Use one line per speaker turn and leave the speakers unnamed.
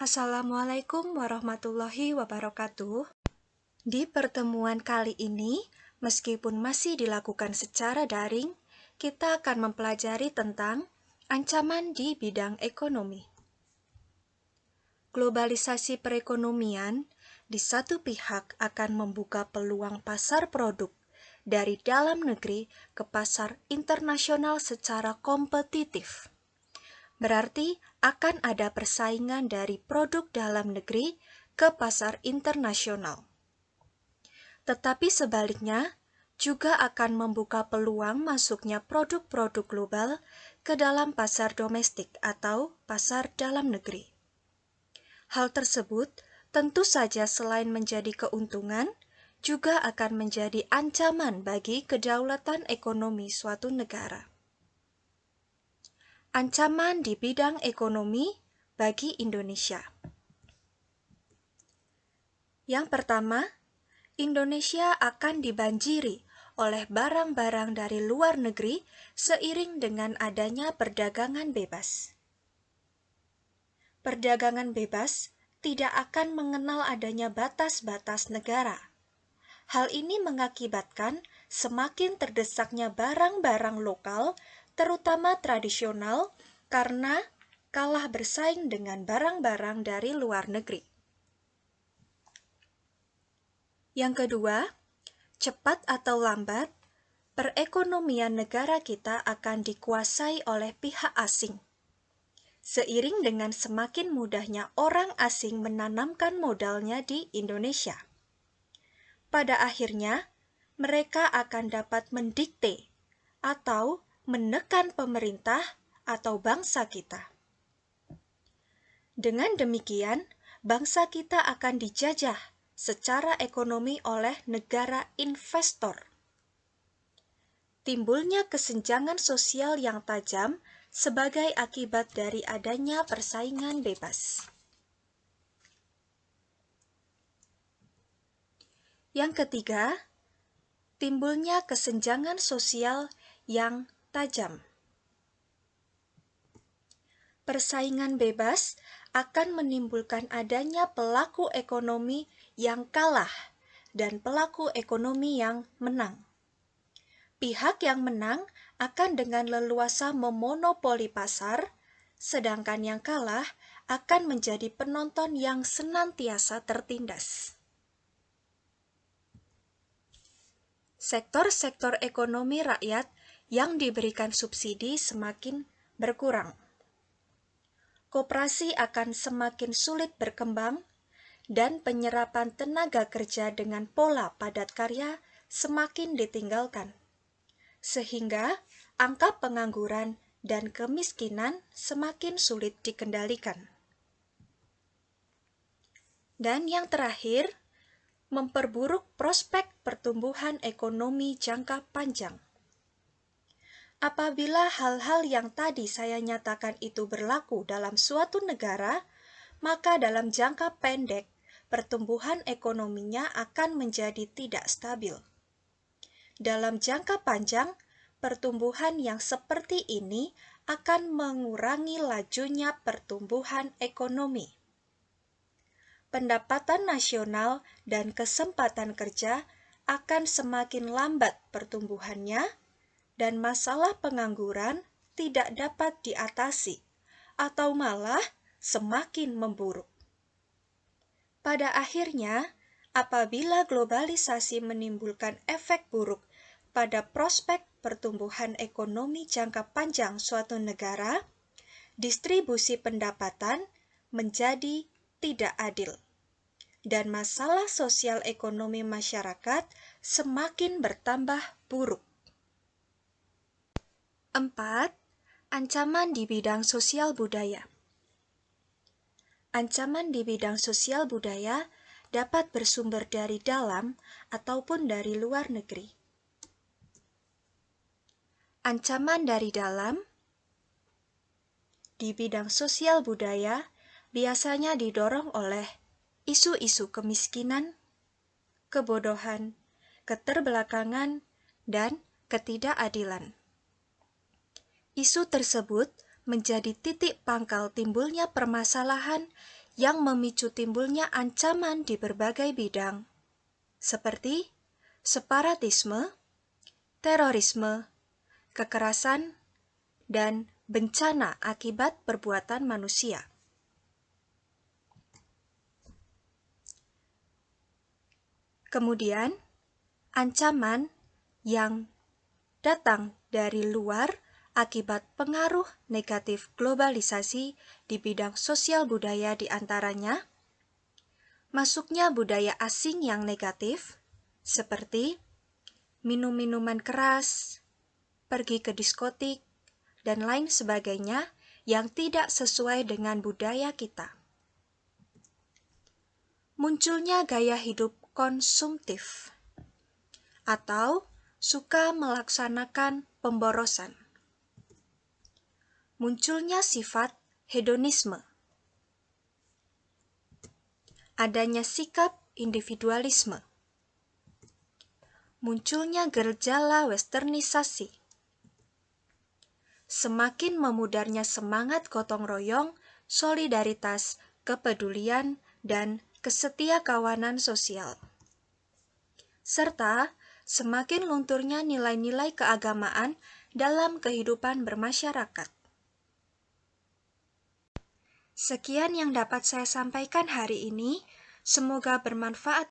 Assalamualaikum warahmatullahi wabarakatuh. Di pertemuan kali ini, meskipun masih dilakukan secara daring, kita akan mempelajari tentang ancaman di bidang ekonomi. Globalisasi perekonomian di satu pihak akan membuka peluang pasar produk dari dalam negeri ke pasar internasional secara kompetitif. Berarti akan ada persaingan dari produk dalam negeri ke pasar internasional. Tetapi sebaliknya, juga akan membuka peluang masuknya produk-produk global ke dalam pasar domestik atau pasar dalam negeri. Hal tersebut tentu saja selain menjadi keuntungan, juga akan menjadi ancaman bagi kedaulatan ekonomi suatu negara. Ancaman di bidang ekonomi bagi Indonesia. Yang pertama, Indonesia akan dibanjiri oleh barang-barang dari luar negeri seiring dengan adanya perdagangan bebas. Perdagangan bebas tidak akan mengenal adanya batas-batas negara. Hal ini mengakibatkan semakin terdesaknya barang-barang lokal, terutama tradisional, karena kalah bersaing dengan barang-barang dari luar negeri. Yang kedua, cepat atau lambat, perekonomian negara kita akan dikuasai oleh pihak asing. Seiring dengan semakin mudahnya orang asing menanamkan modalnya di Indonesia. Pada akhirnya, mereka akan dapat mendikte atau menekan pemerintah atau bangsa kita. Dengan demikian, bangsa kita akan dijajah secara ekonomi oleh negara investor. Timbulnya kesenjangan sosial yang tajam sebagai akibat dari adanya persaingan bebas. Yang ketiga, timbulnya kesenjangan sosial yang tajam. Persaingan bebas akan menimbulkan adanya pelaku ekonomi yang kalah dan pelaku ekonomi yang menang. Pihak yang menang akan dengan leluasa memonopoli pasar, sedangkan yang kalah akan menjadi penonton yang senantiasa tertindas. Sektor-sektor ekonomi rakyat yang diberikan subsidi semakin berkurang. Koperasi akan semakin sulit berkembang, dan penyerapan tenaga kerja dengan pola padat karya semakin ditinggalkan. Sehingga angka pengangguran dan kemiskinan semakin sulit dikendalikan. Dan yang terakhir, memperburuk prospek pertumbuhan ekonomi jangka panjang. Apabila hal-hal yang tadi saya nyatakan itu berlaku dalam suatu negara, maka dalam jangka pendek, pertumbuhan ekonominya akan menjadi tidak stabil. Dalam jangka panjang, pertumbuhan yang seperti ini akan mengurangi lajunya pertumbuhan ekonomi. Pendapatan nasional dan kesempatan kerja akan semakin lambat pertumbuhannya, dan masalah pengangguran tidak dapat diatasi, atau malah semakin memburuk. Pada akhirnya, apabila globalisasi menimbulkan efek buruk pada prospek pertumbuhan ekonomi jangka panjang suatu negara, distribusi pendapatan menjadi tidak adil, dan masalah sosial ekonomi masyarakat semakin bertambah buruk. 4. Ancaman di bidang sosial budaya. Ancaman di bidang sosial budaya dapat bersumber dari dalam ataupun dari luar negeri. Ancaman dari dalam di bidang sosial budaya biasanya didorong oleh isu-isu kemiskinan, kebodohan, keterbelakangan, dan ketidakadilan. Isu tersebut menjadi titik pangkal timbulnya permasalahan yang memicu timbulnya ancaman di berbagai bidang, seperti separatisme, terorisme, kekerasan, dan bencana akibat perbuatan manusia. Kemudian, ancaman yang datang dari luar akibat pengaruh negatif globalisasi di bidang sosial budaya di antaranya masuknya budaya asing yang negatif, seperti minum minuman keras, pergi ke diskotik, dan lain sebagainya yang tidak sesuai dengan budaya kita. Munculnya gaya hidup konsumtif atau suka melaksanakan pemborosan. Munculnya sifat hedonisme. Adanya sikap individualisme. Munculnya gejala westernisasi. Semakin memudarnya semangat gotong royong, solidaritas, kepedulian, dan kesetiakawanan sosial. Serta semakin lunturnya nilai-nilai keagamaan dalam kehidupan bermasyarakat. Sekian yang dapat saya sampaikan hari ini. Semoga bermanfaat